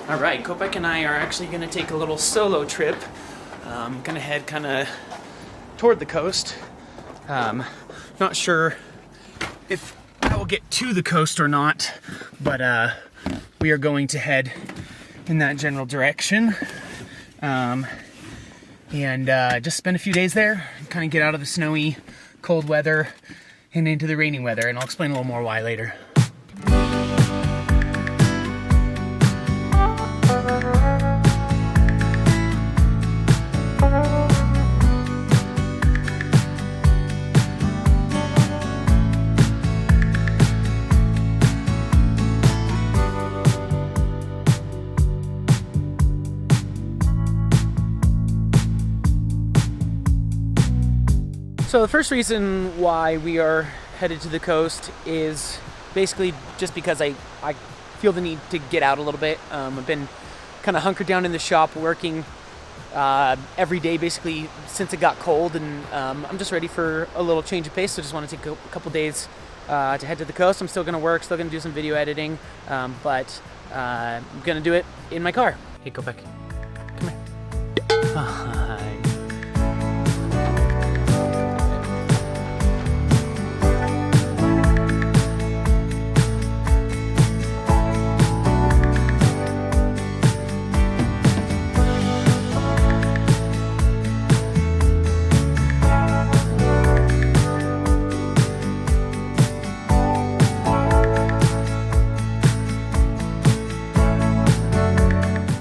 All right, Kopek and I are actually going to take a little solo trip. Going to head kind of toward the coast. Not sure if I will get to the coast or not, but we are going to head in that general direction. And just spend a few days there, kind of get out of the snowy, cold weather and into the rainy weather. And I'll explain a little more why later. So the first reason why we are headed to the coast is basically just because I feel the need to get out a little bit. I've been kind of hunkered down in the shop working every day basically since it got cold, and I'm just ready for a little change of pace, so just want to take a couple days to head to the coast. I'm still going to work, still going to do some video editing, but I'm going to do it in my car. Hey, go back. Come here. Hi.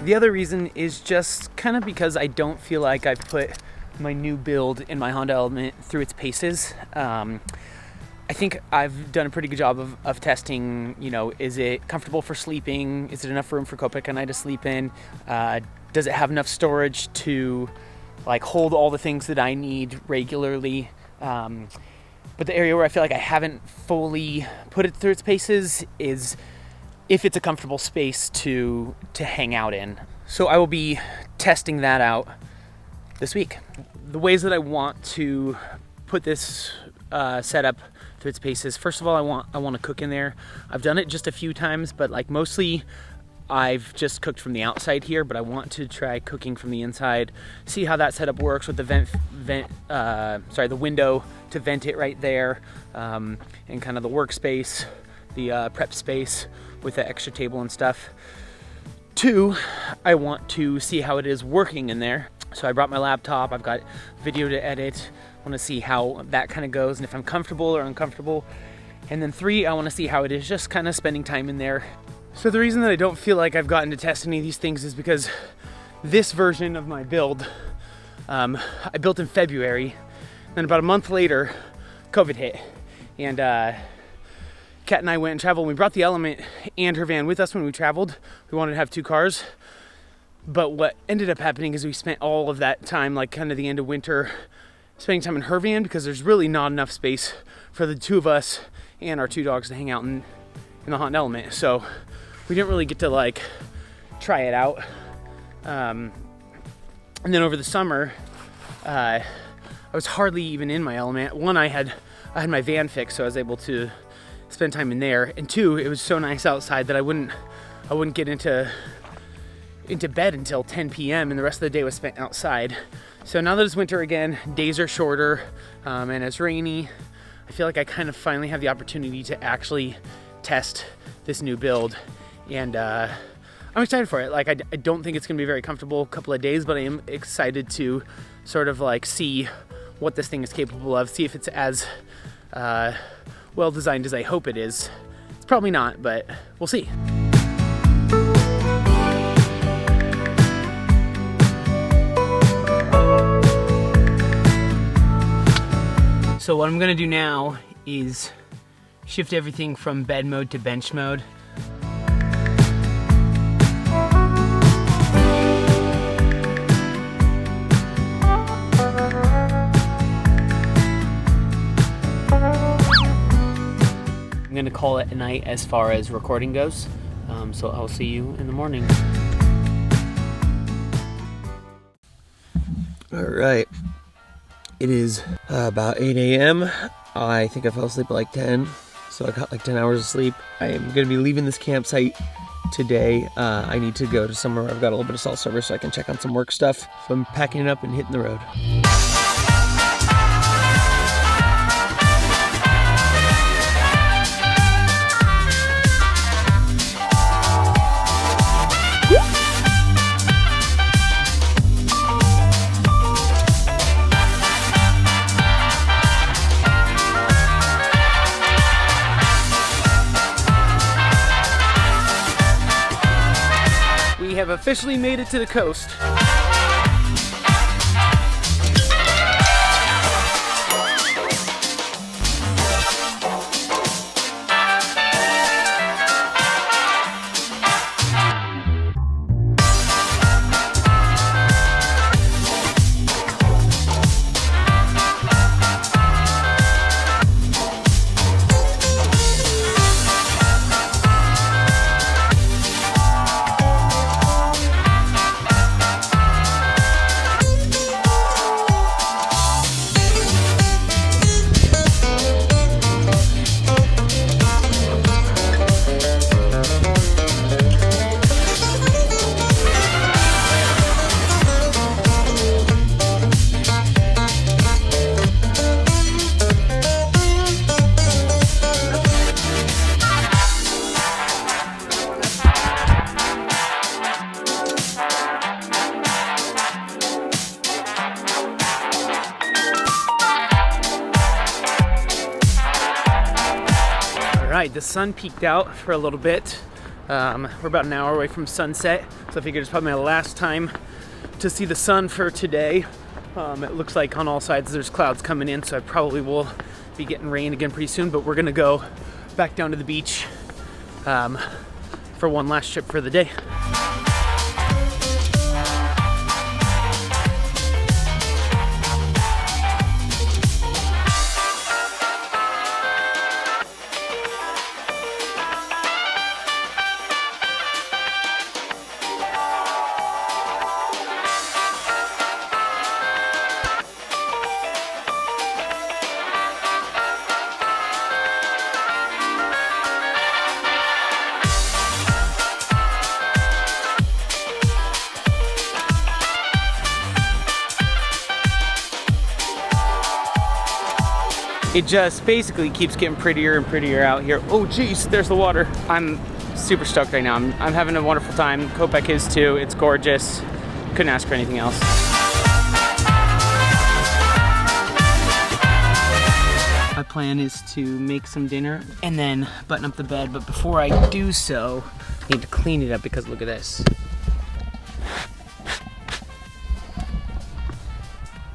The other reason is just kind of because I don't feel like I've put my new build in my Honda Element through its paces. I think I've done a pretty good job of testing, you know, is it comfortable for sleeping? Is it enough room for Kopek and I to sleep in? Does it have enough storage to like hold all the things that I need regularly? But the area where I feel like I haven't fully put it through its paces is if it's a comfortable space to hang out in. So I will be testing that out this week. The ways that I want to put this setup through its paces, first of all, I want to cook in there. I've done it just a few times, but like mostly I've just cooked from the outside here, but I want to try cooking from the inside, see how that setup works with the the window to vent it right there, and kind of the workspace, the prep space with the extra table and stuff. 2, I want to see how it is working in there. So I brought my laptop, I've got video to edit, I want to see how that kind of goes and if I'm comfortable or uncomfortable. And then 3, I want to see how it is just kind of spending time in there. So the reason that I don't feel like I've gotten to test any of these things is because this version of my build, I built in February, then about a month later, COVID hit. And Kat and I went and traveled. We brought the Element and her van with us when we traveled. We wanted to have 2 cars. But what ended up happening is we spent all of that time, like kind of the end of winter, spending time in her van because there's really not enough space for the 2 of us and our 2 dogs to hang out in the Honda Element. So we didn't really get to like try it out. And then over the summer, I was hardly even in my Element. 1, I had my van fixed, so I was able to spend time in there, and 2, it was so nice outside that I wouldn't get into bed until 10 p.m. and the rest of the day was spent outside. So now that it's winter again, days are shorter, and it's rainy, I feel like I kind of finally have the opportunity to actually test this new build, and I'm excited for it. Like I don't think it's gonna be very comfortable a couple of days, but I am excited to sort of like see what this thing is capable of, see if it's as well designed as I hope it is. It's probably not, but we'll see. So what I'm gonna do now is shift everything from bed mode to bench mode. I'm gonna call it a night as far as recording goes. So I'll see you in the morning. All right, it is about 8 a.m. I think I fell asleep at like 10, so I got like 10 hours of sleep. I am gonna be leaving this campsite today. I need to go to somewhere where I've got a little bit of cell service so I can check on some work stuff. So I'm packing it up and hitting the road. We have officially made it to the coast. Alright, the sun peeked out for a little bit. We're about an hour away from sunset, so I figured it's probably my last time to see the sun for today. It looks like on all sides there's clouds coming in, so I probably will be getting rain again pretty soon, but we're gonna go back down to the beach for one last trip for the day. It just basically keeps getting prettier and prettier out here. Oh geez, there's the water. I'm super stoked right now. I'm having a wonderful time. Kopek is too. It's gorgeous. Couldn't ask for anything else. My plan is to make some dinner and then button up the bed, but before I do so, I need to clean it up because look at this.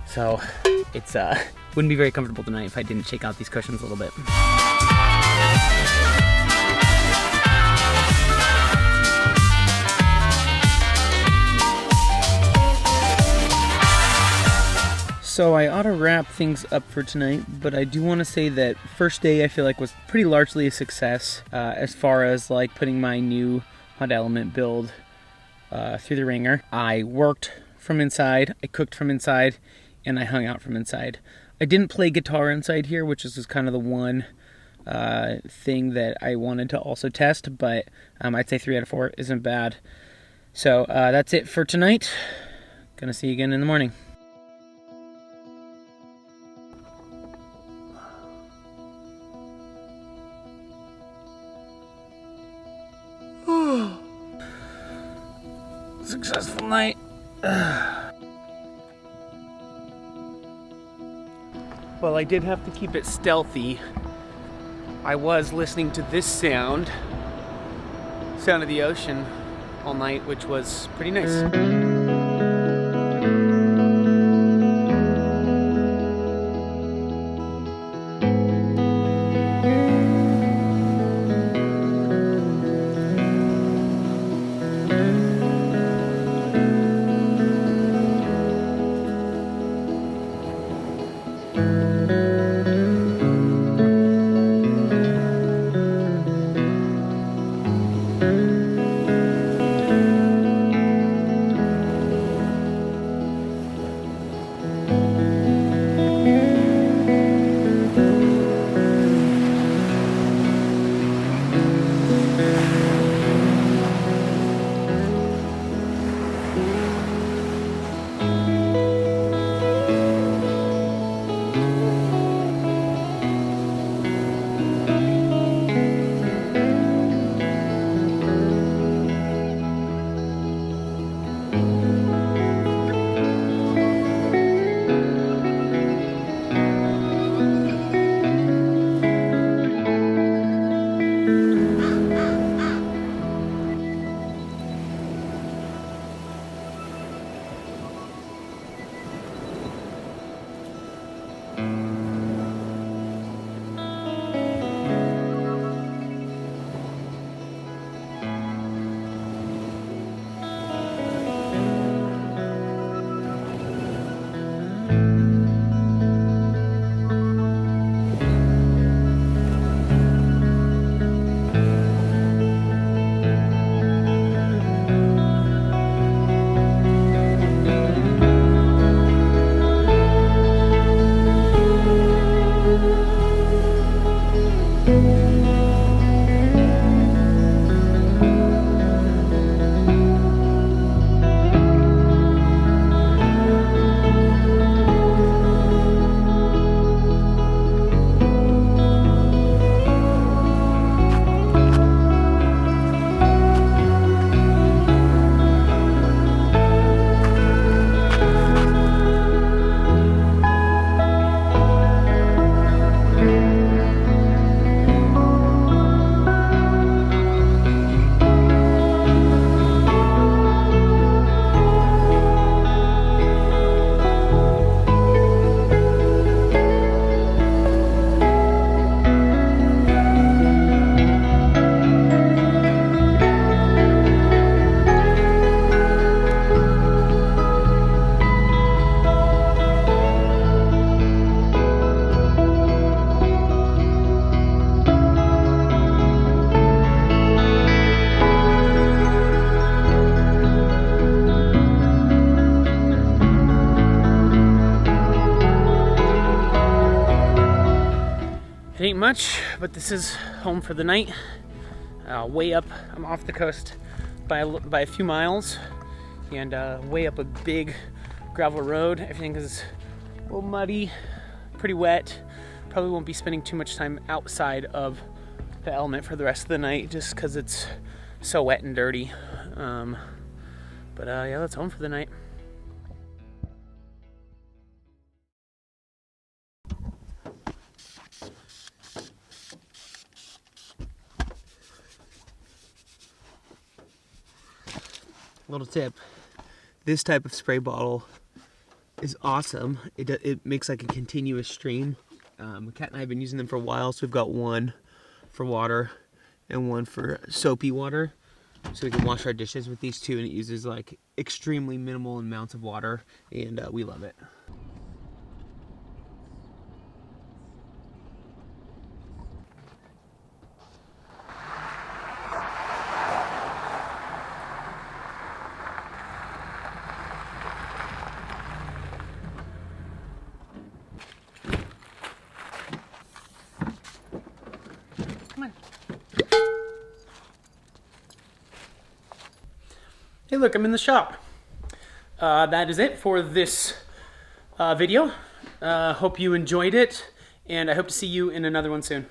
So it's wouldn't be very comfortable tonight if I didn't shake out these cushions a little bit. So I ought to wrap things up for tonight, but I do want to say that first day I feel like was pretty largely a success as far as like putting my new Honda Element build through the ringer. I worked from inside, I cooked from inside, and I hung out from inside. I didn't play guitar inside here, which is kind of the one thing that I wanted to also test, but I'd say 3 out of 4 isn't bad. So that's it for tonight. Gonna see you again in the morning. Successful night. Well, I did have to keep it stealthy. I was listening to this sound of the ocean all night, which was pretty nice. much, but this is home for the night. Way up, I'm off the coast by a few miles, and way up a big gravel road. Everything is a little muddy, pretty wet. Probably won't be spending too much time outside of the element for the rest of the night just because it's so wet and dirty. But yeah, that's home for the night. Little tip, this type of spray bottle is awesome. It makes like a continuous stream. Kat and I have been using them for a while, so we've got one for water and one for soapy water. So we can wash our dishes with these two, and it uses like extremely minimal amounts of water, and we love it. Come on. Hey, look, I'm in the shop. That is it for this video. Hope you enjoyed it, and I hope to see you in another one soon.